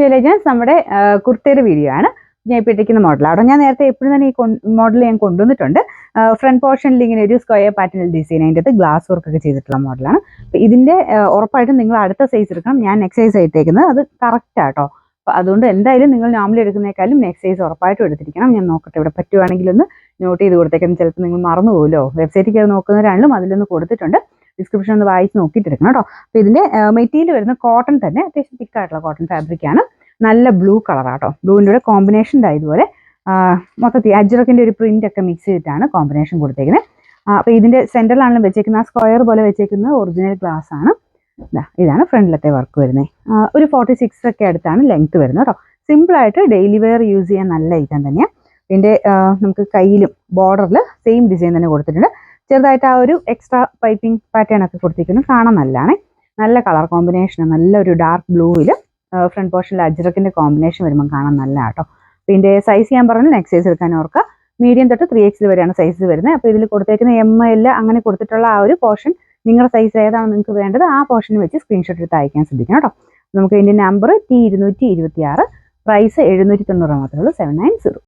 To elegance. നമ്മുടെ കുർത്തയുടെ video ആണ് ഞാൻ ഇപ്പോൾ ഇട്ടിരിക്കുന്ന മോഡലാണ്. ഞാൻ നേരത്തെ എപ്പോഴും തന്നെ ഈ മോഡൽ ഞാൻ കൊണ്ടുവന്നിട്ടുണ്ട്. ഫ്രണ്ട് പോർഷനിൽ ഇങ്ങനെ ഒരു സ്ക്വയർ പാറ്റേൺ ഡിസൈൻ, അതിൻ്റെ അകത്ത് ഗ്ലാസ് വർക്ക് ഒക്കെ ചെയ്തിട്ടുള്ള മോഡലാണ്. അപ്പോൾ ഇതിൻ്റെ ഉറപ്പായിട്ടും നിങ്ങൾ അടുത്ത സൈസ് എടുക്കണം. ഞാൻ നെക്സ്റ്റ് സൈസ് ഇട്ടേക്കുന്നത് അത് കറക്റ്റാട്ടോ. അപ്പോൾ അതുകൊണ്ട് എന്തായാലും നിങ്ങൾ നോർമലി എടുക്കുന്നേക്കാളും നെക്സ്റ്റ് സൈസ് ഉറപ്പായിട്ടും എടുത്തിരിക്കണം. ഞാൻ നോക്കട്ടെ, ഇവിടെ പറ്റുവാണെങ്കിൽ ഒന്ന് നോട്ട് ചെയ്ത് കൊടുത്തേക്കാം. ചിലപ്പോൾ നിങ്ങൾ മറന്നു പോകുമല്ലോ. വെബ്സൈറ്റിൽ അത് നോക്കുന്നവരാണെങ്കിലും അതിലൊന്ന് കൊടുത്തിട്ടുണ്ട്. ഡിസ്ക്രിപ്ഷൻ ഒന്ന് വായിച്ച് നോക്കിയിട്ട് എടുക്കണം കേട്ടോ. അപ്പോൾ ഇതിൻ്റെ മെറ്റീരിയൽ വരുന്ന കോട്ടൺ തന്നെ, അത്യാവശ്യം തിക്കായിട്ടുള്ള കോട്ടൺ ഫാബ്രിക്കാണ്. നല്ല ബ്ലൂ കളറാട്ടോ. ബ്ലൂവിൻ്റെ കൂടെ കോമ്പിനേഷൻ ഇതുപോലെ മൊത്തത്തിൽ അജ്രക്കിൻ്റെ ഒരു പ്രിന്റ് ഒക്കെ മിക്സ് ചെയ്തിട്ടാണ് കോമ്പിനേഷൻ കൊടുത്തേക്കുന്നത്. അപ്പോൾ ഇതിൻ്റെ സെൻറ്ററിലാണെങ്കിലും വെച്ചേക്കുന്നത് ആ സ്ക്വയർ പോലെ വെച്ചേക്കുന്നത് ഒറിജിനൽ ഗ്ലാസ് ആണ്. ഇതാണ് ഫ്രണ്ടിലത്തെ വർക്ക് വരുന്നത്. ഒരു 46 ഒക്കെ അടുത്താണ് ലെങ്ത് വരുന്നത് കേട്ടോ. സിമ്പിളായിട്ട് ഡെയിലി വെയർ യൂസ് ചെയ്യാൻ നല്ല ഐറ്റം തന്നെയാണ്. ഇതിൻ്റെ നമുക്ക് കയ്യിലും ബോർഡറിൽ സെയിം ഡിസൈൻ തന്നെ കൊടുത്തിട്ടുണ്ട്. ചെറുതായിട്ട് ആ ഒരു എക്സ്ട്രാ പൈപ്പിംഗ് പാറ്റേൺ ഒക്കെ കൊടുത്തിരിക്കുന്നു. കാണാൻ നല്ലതാണ്. നല്ല കളർ കോമ്പിനേഷൻ, നല്ലൊരു ഡാർക്ക് ബ്ലൂവിൽ ഫ്രണ്ട് പോർഷനിൽ അജ്രക്കിൻ്റെ കോമ്പിനേഷൻ വരുമ്പോൾ കാണാൻ നല്ല കേട്ടോ. അപ്പോൾ ഇതിൻ്റെ സൈസ് ഞാൻ പറഞ്ഞു നെക്സ്റ്റ് സൈസ് എടുക്കാൻ ഓർക്കുക. മീഡിയം തൊട്ട് 3XL വരെയാണ് സൈസ് വരുന്നത്. അപ്പോൾ ഇതിൽ കൊടുത്തേക്കുന്ന ML അങ്ങനെ കൊടുത്തിട്ടുള്ള ആ ഒരു പോർഷൻ നിങ്ങളുടെ സൈസ് ഏതാണ് നിങ്ങൾക്ക് വേണ്ടത് ആ പോർഷൻ വെച്ച് സ്ക്രീൻഷോട്ട് എടുത്ത് അയക്കാൻ ശ്രദ്ധിക്കണം കേട്ടോ. നമുക്ക് ഇതിൻ്റെ നമ്പർ T226, പ്രൈസ് 790 മാത്രമേ ഉള്ളൂ, 790.